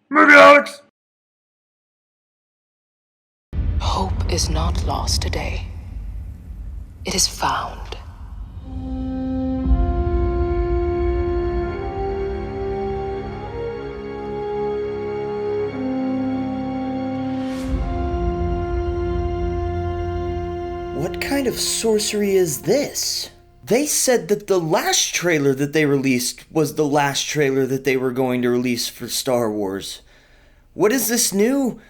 Movie Alex! Hope is not lost today. It is found. What kind of sorcery is this? They said that the last trailer that they released was the last trailer that they were going to release for Star Wars. What is this new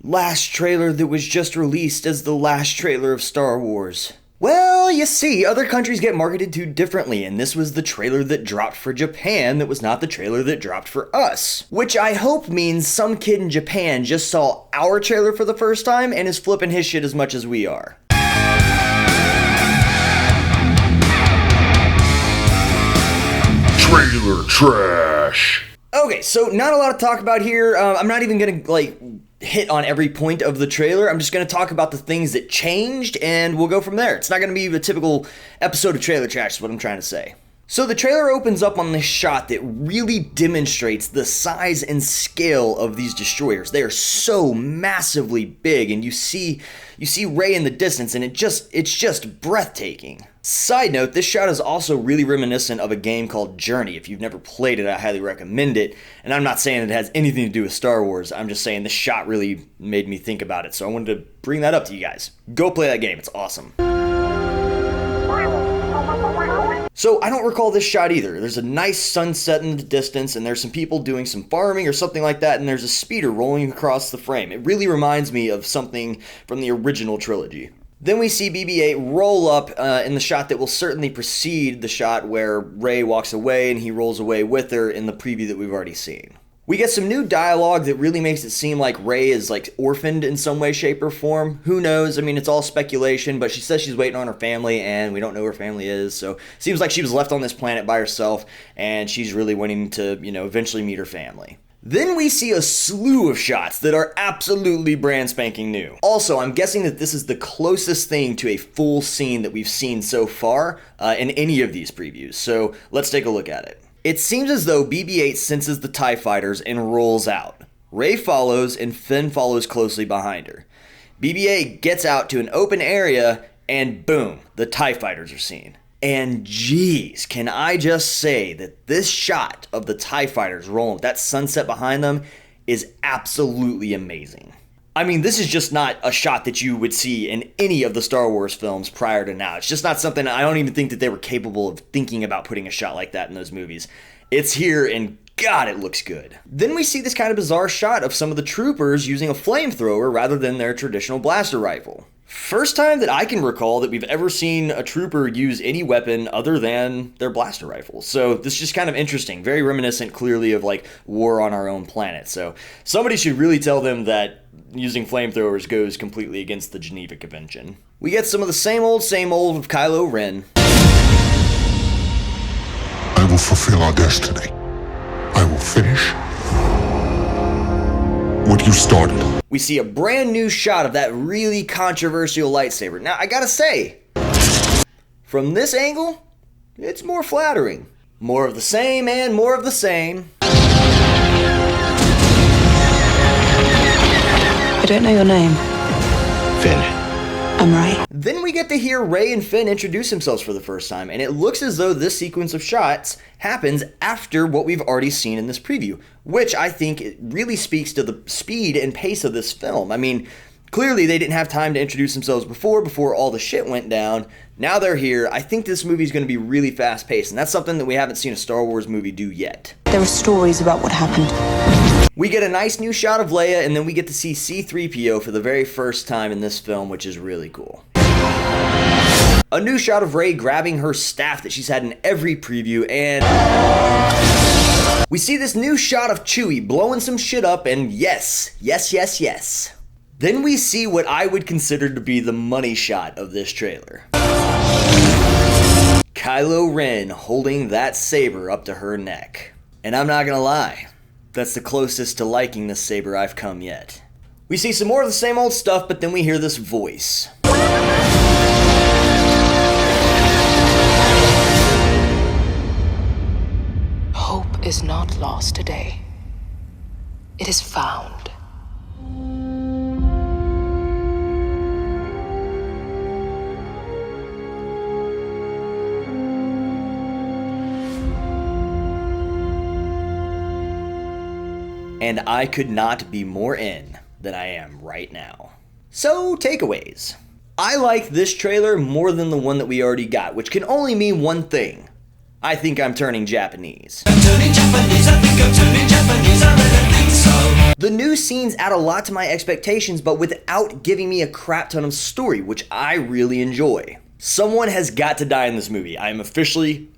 last trailer that was just released as the last trailer of Star Wars? Well, you see, other countries get marketed to differently, and this was the trailer that dropped for Japan that was not the trailer that dropped for us. Which I hope means some kid in Japan just saw our trailer for the first time and is flipping his shit as much as we are. Trailer trash. Okay, so not a lot to talk about here. I'm not even gonna, hit on every point of the trailer. I'm just gonna talk about the things that changed, and we'll go from there. It's not gonna be a typical episode of Trailer Trash, is what I'm trying to say. So the trailer opens up on this shot that really demonstrates the size and scale of these destroyers. They are so massively big, and you see Rey in the distance, and it's just breathtaking. Side note, this shot is also really reminiscent of a game called Journey. If you've never played it, I highly recommend it. And I'm not saying it has anything to do with Star Wars. I'm just saying this shot really made me think about it. So I wanted to bring that up to you guys. Go play that game. It's awesome. So I don't recall this shot either. There's a nice sunset in the distance, and there's some people doing some farming or something like that, and there's a speeder rolling across the frame. It really reminds me of something from the original trilogy. Then we see BB-8 roll up in the shot that will certainly precede the shot where Rey walks away and he rolls away with her in the preview that we've already seen. We get some new dialogue that really makes it seem like Rey is orphaned in some way, shape, or form. Who knows? I mean, it's all speculation, but she says she's waiting on her family, and we don't know who her family is, so it seems like she was left on this planet by herself, and she's really wanting to, eventually meet her family. Then we see a slew of shots that are absolutely brand spanking new. Also, I'm guessing that this is the closest thing to a full scene that we've seen so far in any of these previews, so let's take a look at it. It seems as though BB-8 senses the TIE fighters and rolls out. Rey follows, and Finn follows closely behind her. BB-8 gets out to an open area, and boom, the TIE fighters are seen. And geez, can I just say that this shot of the TIE fighters rolling with that sunset behind them is absolutely amazing. I mean, this is just not a shot that you would see in any of the Star Wars films prior to now. It's just not something, I don't even think that they were capable of thinking about putting a shot like that in those movies. It's here, and God, it looks good. Then we see this kind of bizarre shot of some of the troopers using a flamethrower rather than their traditional blaster rifle. First time that I can recall that we've ever seen a trooper use any weapon other than their blaster rifle. So this is just kind of interesting, very reminiscent clearly of war on our own planet. So somebody should really tell them that using flamethrowers goes completely against the Geneva Convention. We get some of the same old of Kylo Ren. I will fulfill our destiny. I will finish what you started. We see a brand new shot of that really controversial lightsaber. Now, I gotta say, from this angle, it's more flattering. More of the same and more of the same. I don't know your name. Finn. I'm right. Then we get to hear Rey and Finn introduce themselves for the first time, and it looks as though this sequence of shots happens after what we've already seen in this preview, which I think it really speaks to the speed and pace of this film. I mean, clearly they didn't have time to introduce themselves before all the shit went down. Now they're here. I think this movie is going to be really fast-paced, and that's something that we haven't seen a Star Wars movie do yet. There are stories about what happened. We get a nice new shot of Leia, and then we get to see C-3PO for the very first time in this film, which is really cool. A new shot of Rey grabbing her staff that she's had in every preview, and we see this new shot of Chewie blowing some shit up, and yes. Then we see what I would consider to be the money shot of this trailer. Kylo Ren holding that saber up to her neck. And I'm not gonna lie, that's the closest to liking this saber I've come yet. We see some more of the same old stuff, but then we hear this voice. lost today. It is found. And I could not be more in than I am right now. So, takeaways. I like this trailer more than the one that we already got, which can only mean one thing. I think I'm turning Japanese. I'm turning Japanese, I think I'm turning Japanese, I really think so. The new scenes add a lot to my expectations, but without giving me a crap ton of story, which I really enjoy. Someone has got to die in this movie. I am officially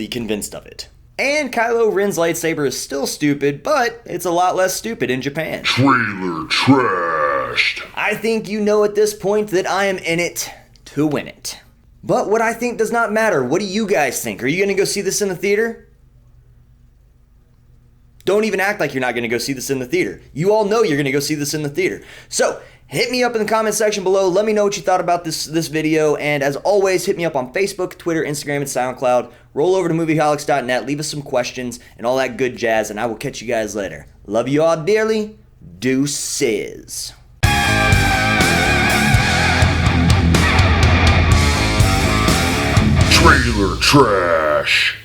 convinced of it. And Kylo Ren's lightsaber is still stupid, but it's a lot less stupid in Japan. Trailer trashed. I think you know at this point that I am in it to win it. But what I think does not matter. What do you guys think? Are you going to go see this in the theater? Don't even act like you're not going to go see this in the theater. You all know you're going to go see this in the theater. So, hit me up in the comment section below. Let me know what you thought about this video. And as always, hit me up on Facebook, Twitter, Instagram, and SoundCloud. Roll over to movieholics.net. Leave us some questions and all that good jazz. And I will catch you guys later. Love you all dearly. Deuces. Trailer trash.